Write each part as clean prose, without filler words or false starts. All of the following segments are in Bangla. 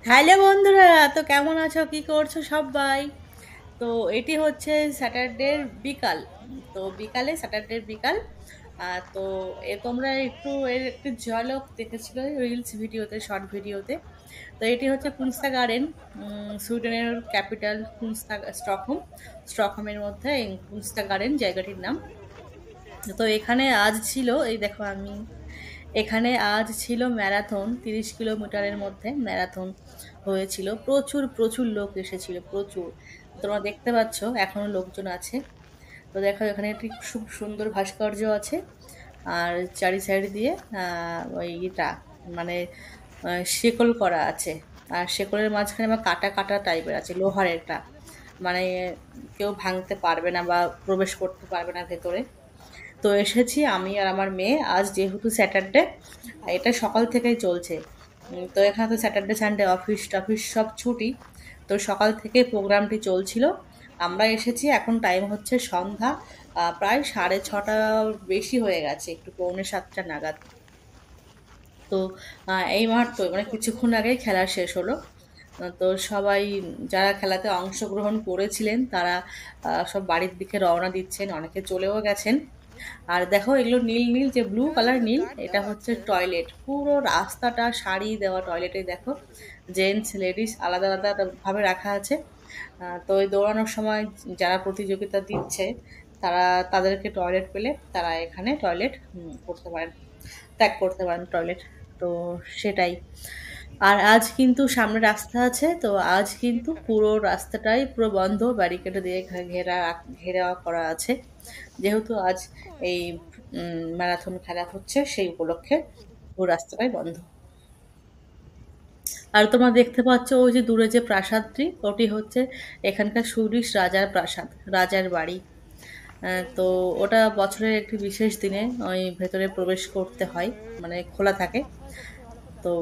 হ্যালো বন্ধুরা, তো কেমন আছো, কি করছো সবাই? তো এটি হচ্ছে স্যাটারডের বিকাল। তো বিকালে স্যাটারডের বিকাল। তো তোমরা একটু এর একটু ঝলক দেখেছিল রিলস ভিডিওতে, শর্ট ভিডিওতে। তো এটি হচ্ছে কুনস্তা গার্ডেন, সুইডেনের ক্যাপিটাল কুনস্তা, স্টকহোম। স্টকহোমের মধ্যে এই কুনস্তা গার্ডেন জায়গাটির নাম। তো এখানে আজ ছিল, এই দেখো আমি, এখানে আজ ছিল ম্যারাথন, 30 কিলোমিটারের মধ্যে ম্যারাথন হয়েছিল। প্রচুর প্রচুর লোক এসেছিল, প্রচুর। তোমরা দেখতে পাচ্ছ এখনো লোকজন আছে। তো দেখো এখানে একটি খুব সুন্দর ভাস্কর্য আছে। আর চারি সাইড দিয়ে ওই ইটা, মানে শেকল করা আছে। আর শেকলের মাঝখানে আবার কাটা কাটা টাইপের আছে, লোহার একটা, মানে কেউ ভাঙতে পারবে না বা প্রবেশ করতে পারবে না ভেতরে। তো এসেছি আমি আর আমার মেয়ে, আজ যেহেতু স্যাটারডে, এটা সকাল থেকেই চলছে। তো এখানে তো স্যাটারডে সানডে অফিস টফিস সব ছুটি। তো সকাল থেকে প্রোগ্রামটি চলছিল। আমরা এসেছি, এখন টাইম হচ্ছে সন্ধ্যা প্রায় 6:30 বেশি হয়ে গেছে, একটু পৌনে 7টা নাগাদ। তো এই মাত্র মানে কিছুক্ষণ আগেই খেলা শেষ হলো। তো সবাই যারা খেলাতে অংশগ্রহণ করেছিলেন তারা সব বাড়ির দিকে রওনা দিচ্ছেন, অনেকে চলেও গেছেন। আর দেখো এগুলো নীল নীল, যে ব্লু কালার নীল, এটা হচ্ছে টয়লেট। পুরো রাস্তাটা সারি দেওয়া টয়লেটে, দেখো জেন্টস লেডিস আলাদা আলাদা ভাবে রাখা আছে। তো ওই দৌড়ানোর সময় যারা প্রতিযোগিতা দিচ্ছে তারা, তাদেরকে টয়লেট পেলে তারা এখানে টয়লেট করতে পারেন, ত্যাগ করতে পারেন টয়লেট। তো সেটাই। আর আজ কিন্তু সামনে রাস্তা আছে, তো আজ কিন্তু পুরো রাস্তাটাই পুরো বন্ধ, ব্যারিকেড দিয়ে ঘেরা করা আছে। যেহেতু আজ এই ম্যারাথন খেলা হচ্ছে, সেই উপলক্ষে পুরো রাস্তাটাই বন্ধ। আর তোমরা দেখতে পাচ্ছ ওই যে দূরে যে প্রাসাদটি, ওটি হচ্ছে এখানকার সুইডিশ রাজার প্রাসাদ, রাজার বাড়ি। তো ওটা বছরের একটি বিশেষ দিনে ওই ভেতরে প্রবেশ করতে হয়, মানে খোলা থাকে। তো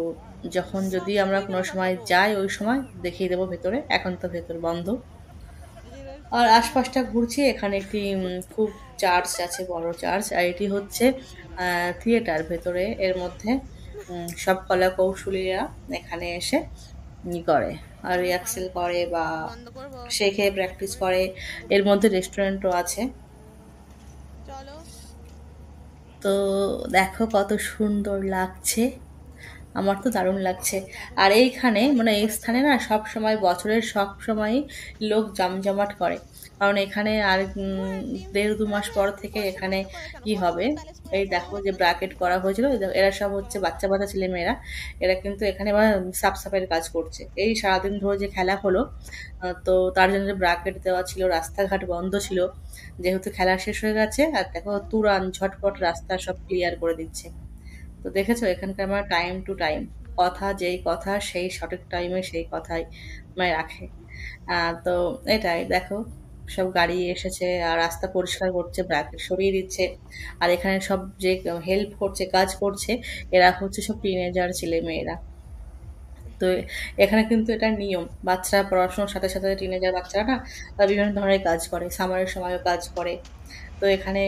যখন যদি আমরা কোনো সময় যাই ওই সময় দেখিয়ে দেবো ভেতরে, এখন তো ভেতর বন্ধ। আর আশপাশটা ঘুরছি, এখানে একটি খুব চার্চ আছে, বড় চার্চ। আর এটি হচ্ছে থিয়েটার ভেতরে, এর মধ্যে সব কলা কৌশলীরা এখানে এসে করে, আর রিহার্সেল করে বা শেখে, প্র্যাকটিস করে। এর মধ্যে রেস্টুরেন্টও আছে। তো দেখো কত সুন্দর লাগছে, আমার তো দারুণ লাগছে। আর এইখানে মানে এই স্থানে না সব সময়, বছরের সব সময়ই লোক জমজমাট করে। কারণ এখানে আর 1.5-2 মাস পর থেকে এখানে কি হবে, এই দেখো যে ব্র্যাকেট করা হয়েছিল, এই দেখো, এরা সব হচ্ছে বাচ্চা বাচ্চা ছেলে মেয়েরা। এরা কিন্তু এখানে আবার সাফ সাফাইয়ের কাজ করছে। এই সারাদিন ধরে যে খেলা হলো, তো তার জন্য যে ব্র্যাকেট দেওয়া ছিল, রাস্তাঘাট বন্ধ ছিল, যেহেতু খেলা শেষ হয়ে গেছে। আর দেখো তুরান ঝটপট রাস্তা সব ক্লিয়ার করে দিচ্ছে। তো দেখেছো এখানকার আমরা টাইম টু টাইম, কথা যেই কথা সেই সঠিক টাইমে সেই কথাই মানে রাখে। তো এটাই দেখো, সব গাড়ি এসেছে আর রাস্তা পরিষ্কার করছে, ব্র্যাকেট সরিয়ে দিচ্ছে। আর এখানে সব যে হেল্প করছে, কাজ করছে, এরা হচ্ছে সব টিনেজার ছেলে মেয়েরা। তো এখানে কিন্তু এটা নিয়ম, বাচ্চারা পড়াশোনার সাথে সাথে টিনেজার বাচ্চারা না, তারা বিভিন্ন ধরনের কাজ করে, সামারের সময়ও কাজ করে। তো এখানে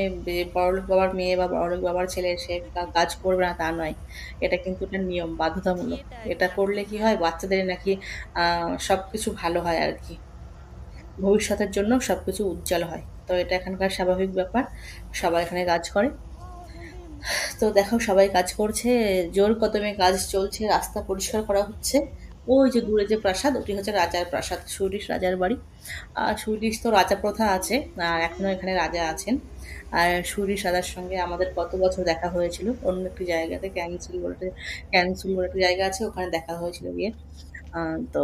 বড়লোক বাবার মেয়ে বা বড়লোক বাবার ছেলে সে কাজ করবে না তা নয়। এটা কিন্তু একটা নিয়ম, বাধ্যতামূলক। এটা করলে কি হয়, বাচ্চাদের নাকি সবকিছু ভালো হয় আর কি, ভবিষ্যতের জন্য সবকিছু উজ্জ্বল হয়। তো এটা এখানকার স্বাভাবিক ব্যাপার, সবাই এখানে কাজ করে। তো দেখো সবাই কাজ করছে, জোর কদমে কাজ চলছে, রাস্তা পরিষ্কার করা হচ্ছে। ওই যে দূরে যে প্রাসাদ, ওটি হচ্ছে রাজার প্রাসাদ, সুইডিশ রাজার বাড়ি। আর সুইডিশ তো রাজা প্রথা আছে, আর এখনো এখানে রাজা আছেন। আর সুইডিশ রাজার সঙ্গে আমাদের কত বছর দেখা হয়েছিল অন্য একটি জায়গাতে, ক্যান্সুল বলে একটা জায়গা আছে, ওখানে দেখা হয়েছিল গিয়ে। তো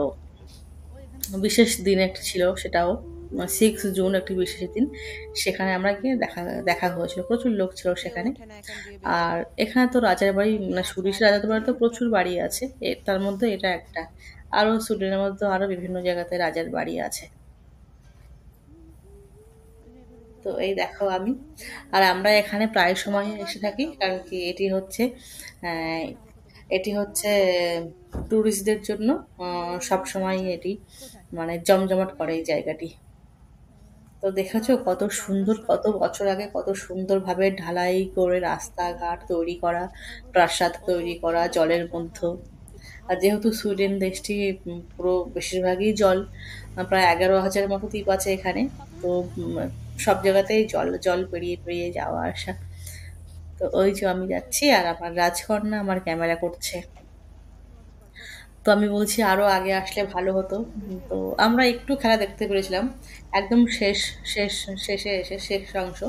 বিশেষ দিন একটা ছিল সেটাও, 6 জুন একটি বিশেষ দিন। সেখানে আমরা গিয়ে দেখা দেখা হয়েছিল, প্রচুর লোক ছিল সেখানে। আর এখানে তো রাজার বাড়ি, মানে সুরিশ রাজাদের বাড়ি তো প্রচুর বাড়ি আছে, তার মধ্যে এটা একটা। আরো সুইডেনের মধ্যে আরো বিভিন্ন জায়গাতে রাজার বাড়ি আছে। তো এই দেখো আমি, আর আমরা এখানে প্রায় সময় এসে থাকি, কারণ কি আহ, এটি হচ্ছে ট্যুরিস্টদের জন্য সব সময় এটি মানে জমজমাট করে এই জায়গাটি। তো দেখেছো কত সুন্দর, কত বছর আগে কত সুন্দরভাবে ঢালাই করে রাস্তাঘাট তৈরি করা, প্রাসাদ তৈরি করা জলের মধ্যে। আর যেহেতু সুইডেন দেশটি পুরো বেশিরভাগই জল, প্রায় 11,000 মতো দ্বীপ আছে এখানে। তো সব জায়গাতেই জল জল পেরিয়ে পেরিয়ে যাওয়া আসা। তো ওই যে আমি যাচ্ছি আর আমার রাজকন্যা আমার ক্যামেরা করছে। তো আমি বলছি আরো আগে আসলে ভালো হতো। তো আমরা একটু খেলা দেখতে পেরেছিলাম, একদম শেষ শেষে এসে শেষ অংশ।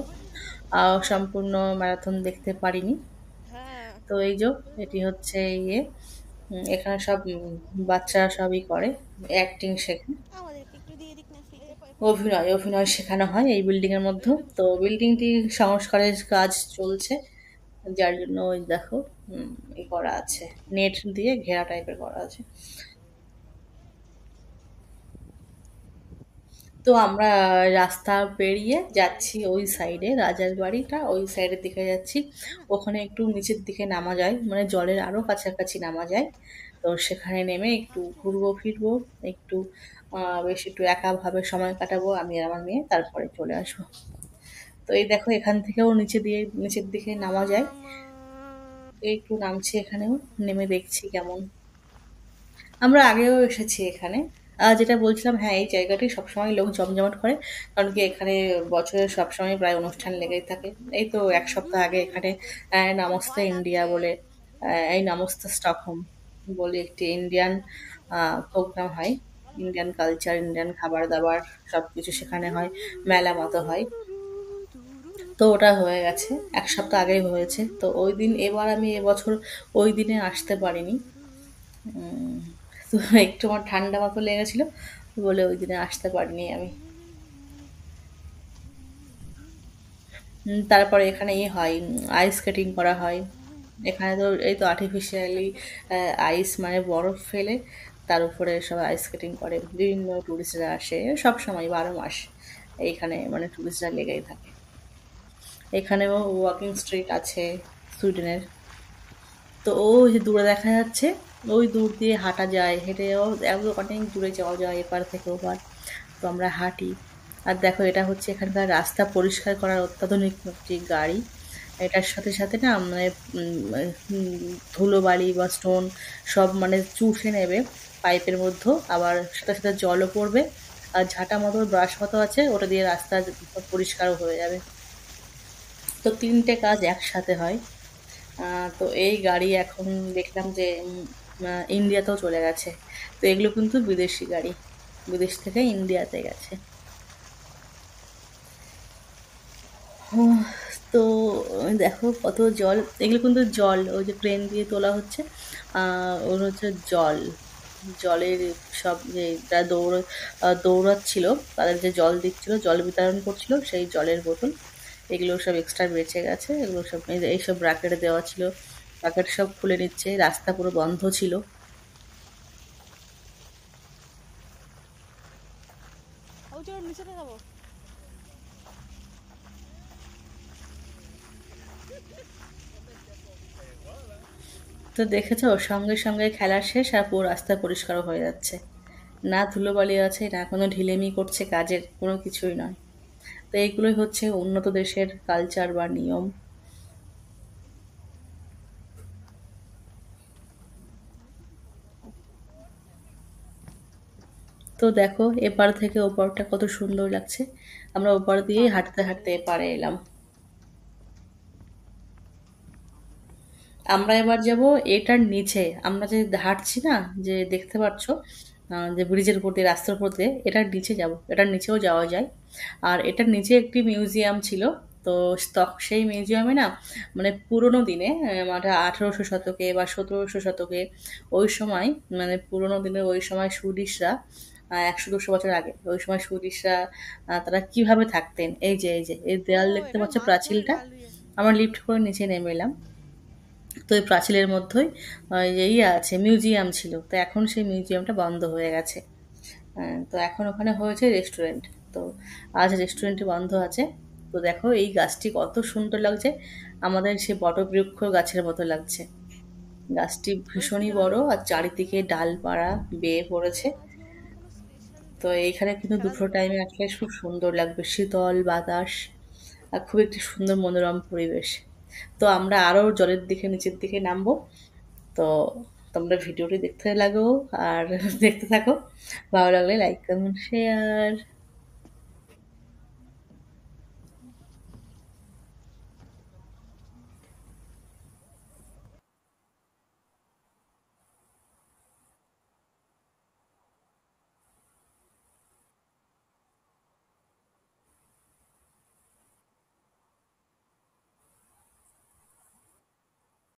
সম্পূর্ণ ম্যারাথন দেখতে পারিনি। তো এই যে এটি হচ্ছে ইয়ে, এখানে সব বাচ্চারা সবই করে, অ্যাক্টিং শেখে, অভিনয় শেখানো হয় এই বিল্ডিং এর মধ্যে। তো বিল্ডিংটি সংস্কারের কাজ চলছে, যার জন্য ওই দেখো করা আছে, নেট দিয়ে ঘেরা টাইপের করা আছে। তো আমরা রাস্তা পেরিয়ে যাচ্ছি ওই সাইডে, রাজার বাড়িটা ওই সাইডের দিকে যাচ্ছি। ওখানে একটু নিচের দিকে নামা যায়, মানে জলের আরো কাছাকাছি নামা যায়। তো সেখানে নেমে একটু ঘুরবো ফিরবো, একটু বেশ একটু একা ভাবে সময় কাটাবো আমি আর আমার মেয়ে, তারপরে চলে আসবো। তো এই দেখো এখান থেকেও নিচের দিকে নামা যায়। তো একটু নামছি এখানেও, নেমে দেখছি কেমন। আমরা আগেও এসেছি এখানে। যেটা বলছিলাম, হ্যাঁ, এই জায়গাটি সবসময় লোক জমজমাট করে। কারণ কি এখানে বছরের সবসময় প্রায় অনুষ্ঠান লেগেই থাকে। এই তো ১ সপ্তাহ আগে এখানে নমস্তে ইন্ডিয়া বলে, এই নমস্তে স্টকহোম বলে একটি ইন্ডিয়ান প্রোগ্রাম হয়। ইন্ডিয়ান কালচার, ইন্ডিয়ান খাবার-দাবার সবকিছু সেখানে হয়। মেলা মতো হয়। তো ওটা হয়ে গেছে। ১ সপ্তাহ আগেই হয়েছে। তো ওইদিন এবার আমি এবছর ওই দিনে আসতে পারিনি। উম, তো একটু আমার ঠান্ডা মতো লেগেছিল বলে ওই দিনে আসতে পারিনি আমি। তারপরে এখানে হয়, আইস স্কেটিং করা হয়। এখানে তো এই তো আর্টিফিশিয়ালি আইস, মানে বরফ ফেলে তার উপরে সব আইস স্কেটিং করে। বিভিন্ন টুরিস্টরা আসে সব সময়, 12 মাস এইখানে, মানে টুরিস্টরা লেগেই থাকে। এখানেও ওয়াকিং স্ট্রিট আছে সুইডেনের। তো ওই যে দূরে দেখা যাচ্ছে, ওই দূর দিয়ে হাঁটা যায়, হেঁটেও একদম অনেক দূরে যাওয়া যায় এপার থেকে ওপার। তো আমরা হাঁটি। আর দেখো এটা হচ্ছে এখানকার রাস্তা পরিষ্কার করার অত্যাধুনিক একটি গাড়ি। এটার সাথে সাথে না মানে ধুলোবালি বা স্টোন সব মানে চুষে নেবে পাইপের মধ্যে, আবার সাথে সাথে জলও পড়বে। আর ঝাঁটা মতো ব্রাশ মতো আছে, ওটা দিয়ে রাস্তা পরিষ্কারও হয়ে যাবে। তো ৩টে কাজ একসাথে হয়। তো এই গাড়ি এখন দেখলাম যে ইন্ডিয়াতেও চলে গেছে। তো এগুলো কিন্তু বিদেশি গাড়ি, বিদেশ থেকে ইন্ডিয়াতে গেছে। হুম, তো দেখো কত জল, এগুলো কিন্তু জল, ওই যে ক্রেন দিয়ে তোলা হচ্ছে। ওর হচ্ছে জল, জলের সব যে যারা দৌড়াচ্ছিল তাদের যে জল দিচ্ছিল, জল বিতরণ করছিল, সেই জলের বোতল। এগুলো সব এক্সট্রা বেঁচে গেছে, এগুলো সব এইসব ব্র্যাকেটে দেওয়া ছিল। ব্র্যাকেট সব খুলে নিচ্ছে, রাস্তা পুরো বন্ধ ছিল। তো দেখেছো, সঙ্গে সঙ্গে খেলা শেষ আর পুরো রাস্তা পরিষ্কারও হয়ে যাচ্ছে। না ধুলোবালি আছে, না কোনো ঢিলেমি করছে, কাজের কোনো কিছুই নয়। তো এইগুলোই হচ্ছে উন্নত দেশের কালচার বা নিয়ম। তো দেখো এপার থেকে ওপারটা কত সুন্দর লাগছে। আমরা ওপার দিয়েই হাঁটতে হাঁটতে এপারে এলাম। আমরা এবার যাব এটার নিচে, আমরা যে হাঁটছি না, যে দেখতে পাচ্ছ যে ব্রিজের উপর দিয়ে, রাস্তার উপর দিয়ে, এটার নিচে যাব, এটার নিচেও যাওয়া যায়। আর এটার নিচে একটি মিউজিয়াম ছিল। তো সেই মিউজিয়ামে না, মানে পুরোনো দিনে, মানে 1800 শতকে বা 1700 শতকে, ওই সময়, মানে পুরোনো দিনে ওই সময় সুইডিশরা, 100-200 বছর আগে, ওই সময় সুইডিশরা তারা কিভাবে থাকতেন, এই দেয়াল দেখতে পাচ্ছ, প্রাচীলটা। আমরা লিফট করে নিচে নেমে এলাম। তো এই প্রাচীরের মধ্যেই ইয়ে আছে, মিউজিয়াম ছিল। তো এখন সেই মিউজিয়ামটা বন্ধ হয়ে গেছে। তো এখন ওখানে হয়েছে রেস্টুরেন্ট। তো আজ রেস্টুরেন্টটি বন্ধ আছে। তো দেখো এই গাছটি কত সুন্দর লাগছে, আমাদের সে বটবৃক্ষ গাছের মতো লাগছে। গাছটি ভীষণই বড় আর চারিদিকে ডালপালা বেয়ে পড়েছে। তো এইখানে কিন্তু দুপুর টাইমে আসলে খুব সুন্দর লাগবে, শীতল বাতাস আর খুব একটি সুন্দর মনোরম পরিবেশ। তো আমরা আরো জলের দিকে, নিচের দিকে নামবো। তো তোমরা ভিডিওটি দেখতে লাগো আর দেখতে থাকো। ভালো লাগলে লাইক, কমেন্ট, শেয়ার।